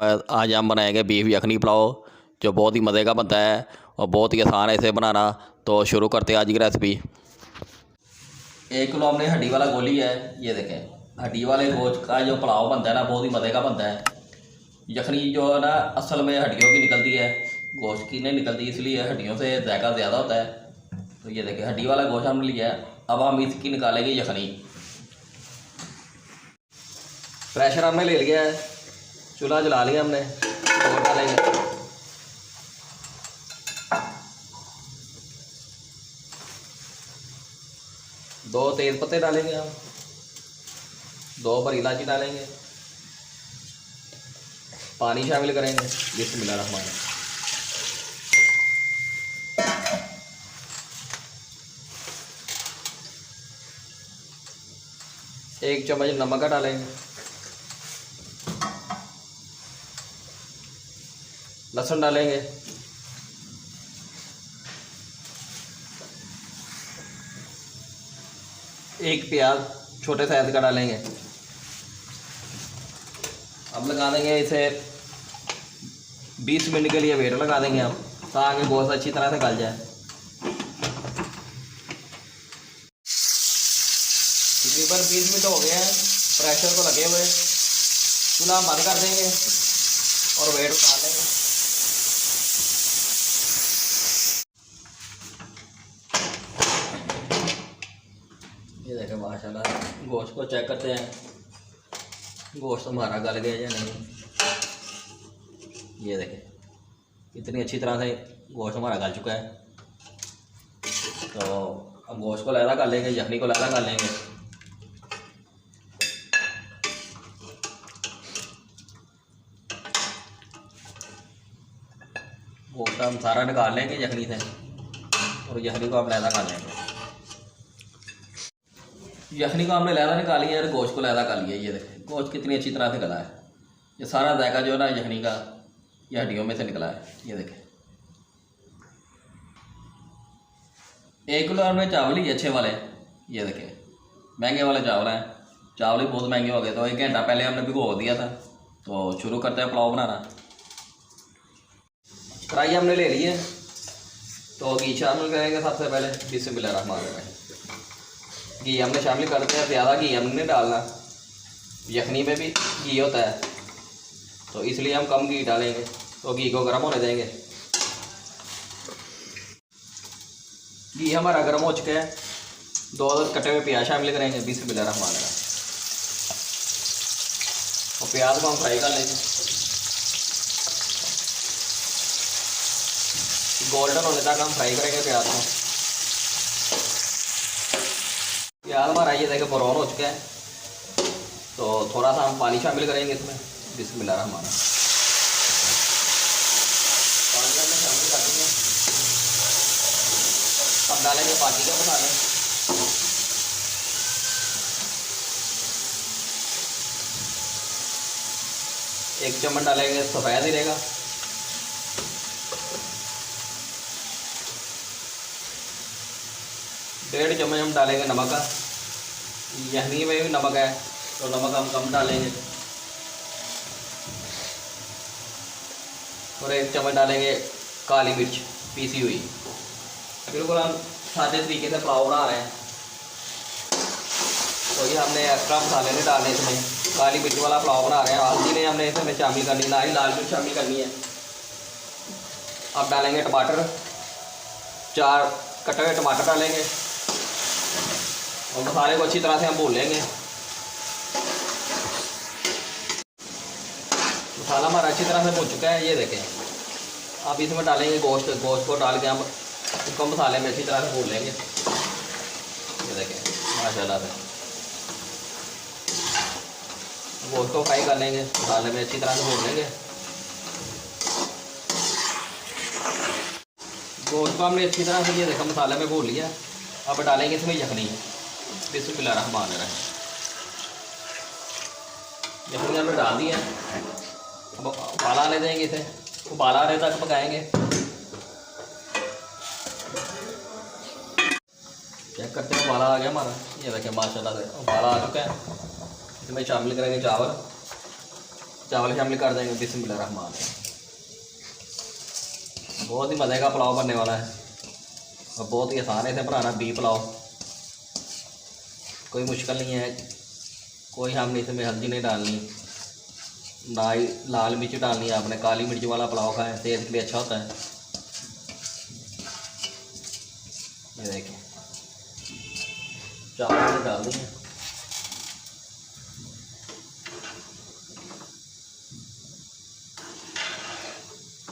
आज हम बनाएंगे बीफ यखनी पुलाव, जो बहुत ही मज़े का बनता है और बहुत ही आसान है इसे बनाना। तो शुरू करते हैं आज की रेसिपी। 1 किलो हमने हड्डी वाला गोली है। ये देखें, हड्डी वाले गोश्त का जो पुलाव बनता है ना, बहुत ही मज़े का बनता है। यखनी जो है ना, असल में हड्डियों की निकलती है, गोश्त की नहीं निकलती, इसलिए हड्डियों से जायका ज़्यादा होता है। तो ये देखें, हड्डी वाला गोश्त हमने लिया है। अब हम इसकी निकालेंगे यखनी। प्रेशर हमने ले लिया है, चूल्हा जला लिया हमने, और डालेंगे 2 तेज पत्ते डालेंगे हम, 2 बड़ी इलायची डालेंगे, पानी शामिल करेंगे। बिस्मिल्लाहिर्रहमानिर्रहीम। एक चम्मच नमक का डालेंगे, लहसुन डालेंगे, एक प्याज छोटे साइज का डालेंगे। अब लगा देंगे इसे 20 मिनट के लिए वेट लगा देंगे हम, ताकि गोश्त अच्छी तरह से गल जाए। तकरीबन 20 मिनट हो गए हैं प्रेशर को लगे हुए। चूल्हा बंद कर देंगे और वेट उतार लेंगे। ये देखें, माशाल्लाह गोश्त को चेक करते हैं, गोश्त हमारा गल गया या नहीं। ये देखें कितनी अच्छी तरह से गोश्त हमारा गल चुका है। तो अब गोश्त को लहदा कर लेंगे, यखनी को लहदा कर लेंगे। गोश्त हम सारा निकाल लेंगे यखनी से, और यखनी को हम लहदा कर लेंगे। यखनी को हमने लहदा निकाली है और गोश्त को लहदा कर लिया। ये देखें गोश्त कितनी अच्छी तरह से गला है। ये सारा जायका जो है ना यखनी का, ये हड्डियों में से निकला है। ये देखें, 1 किलो हमने चावल ही अच्छे वाले। ये देखें, महंगे वाले चावल हैं, चावल ही बहुत महंगे हो गए। तो 1 घंटा पहले हमने भिगो दिया था। तो शुरू करते हैं पुलाव बनाना। कढ़ाई हमने ले ली है, तो घी शामिल करेंगे सबसे पहले। बिस्मिल्लाहिर्रहमानिर्रहीम। घी हमने शामिल करते हैं, ज़्यादा घी हमने नहीं डालना, यखनी में भी घी होता है, तो इसलिए हम कम घी डालेंगे। तो घी को गर्म होने देंगे। घी हमारा गर्म हो चुका है, 2 कटे हुए प्याज शामिल करेंगे। बिस्मिल्लाहिर्रहमानिर्रहीम। और प्याज को हम फ्राई कर लेंगे, गोल्डन होने तक हम फ्राई करेंगे प्याज को। प्याज हमारा ये देखें ब्राउन हो चुका है, तो थोड़ा सा हम पानी शामिल करेंगे इसमें। बिस्मिल्लाहिर्रहमानिर्रहीम। पानी हमने शामिल कर देंगे। अब डालेंगे बाकी के मसाले। एक चम्मच डालेंगे सफ़ेद जीरे का, डेढ़ चम्मच हम डालेंगे नमक का। यखनी में भी नमक है, तो नमक हम कम डालेंगे। और 1 चम्मच डालेंगे काली मिर्च पीसी हुई। बिल्कुल हम सादे तरीके से पुलाव बना रहे हैं, तो ये हमने एक्स्ट्रा मसाले नहीं डालने इसमें। काली मिर्च वाला पुलाव बना रहे हैं। हल्दी नहीं हमने इसमें शामिल करनी, ना ही लाल मिर्च शामिल करनी है। अब डालेंगे टमाटर, 4 कटे हुए टमाटर डालेंगे, और मसाले को अच्छी तरह से हम भून लेंगे। मसाला हमारा अच्छी तरह से भून चुका है। ये देखें, अब इसमें डालेंगे गोश्त। गोश्त को डाल के हम इसको मसाले में अच्छी तरह से भून लेंगे। ये देखें माशाल्लाह से गोश्त को फ्राई कर लेंगे, मसाले में अच्छी तरह से भून लेंगे। गोश्त को हमने अच्छी तरह से ये देखा मसाले में भून लिया। अब डालेंगे इसमें यखनी। बिस्मिल्लाहिर्रहमानिर्रहीम। यखनी हमने डाल दी है। अब उबाला आने देंगे इसे, उबाला आने तक पकाएंगे। चेक करते हैं, उबाला आ गया हमारा। ये देखें माशाल्लाह से उबाला आ चुका है। इसमें शामिल करेंगे चावल। चावल शामिल कर देंगे। बिस्मिल्लाहिर्रहमान। बहुत ही मज़े का पुलाव बनने वाला है और बहुत ही आसान है इसे बनाना। बीफ पुलाव कोई मुश्किल नहीं है। कोई हमने इसमें हल्दी नहीं डालनी, ना ही लाल मिर्च डालनी है। आपने काली मिर्च वाला पुलाव खाएं, सेहत के लिए अच्छा होता है। ये देखिए चावल डाल देंगे।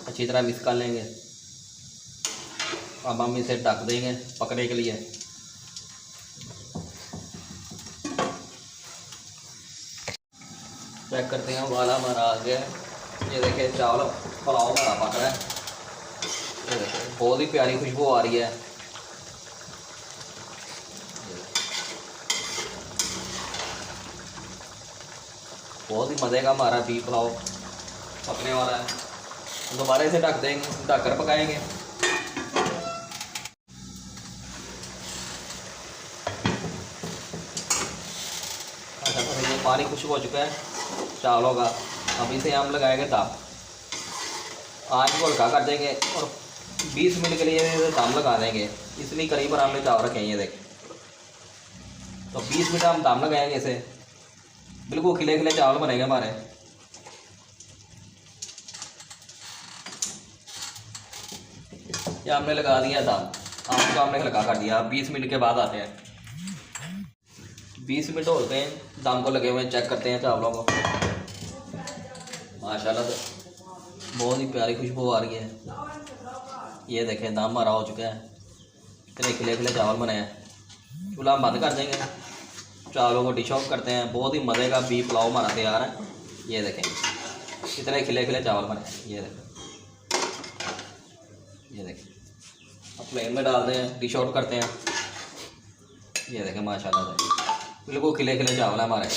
अच्छी तरह मिक्स कर लेंगे। अब हम इसे ढक देंगे पकने के लिए। चेक करते हैं उबाला हमारा आ गया। ये देखिए चावल पुलाव हमारा पक रहा है। ये देखिए बहुत ही प्यारी खुशबू आ रही है। बहुत ही मज़े का हमारा बीफ पुलाव पकने वाला है। दोबारा इसे ढक देंगे, ढक कर पकाएंगे। अच्छा तो ये पानी खुश्क हो चुका है चावलों का। अब इसे हम लगाएंगे दम। आँच को हल्का कर देंगे और 20 मिनट के लिए दम लगा देंगे। इसलिए करीब पर हमने चावल रखे हैं। ये देखें तो 20 मिनट हम दम लगाएंगे इसे। बिल्कुल खिले खिले चावल बनेंगे हमारे। ये हमने लगा दिया दम। आँच को हमने हल्का कर दिया। 20 मिनट के बाद आते हैं। 20 मिनट होते हैं दम को लगे हुए। चेक करते हैं चावलों को। माशाल्लाह से बहुत ही प्यारी खुशबू आ रही है। ये देखें दम हमारा हो चुका है। इतने खिले खिले चावल बने हैं। चूल्हा हम बंद कर देंगे। चावलों को डिश ऑफ करते हैं। बहुत ही मज़े का बीफ पुलाव हमारा तैयार है। ये देखें कितने खिले खिले चावल बने हैं। ये देखें अब प्लेन में डालते हैं, डिश आउट करते हैं। ये देखें माशाल्लाह से बिल्कुल खिले खिले चावल है हमारे।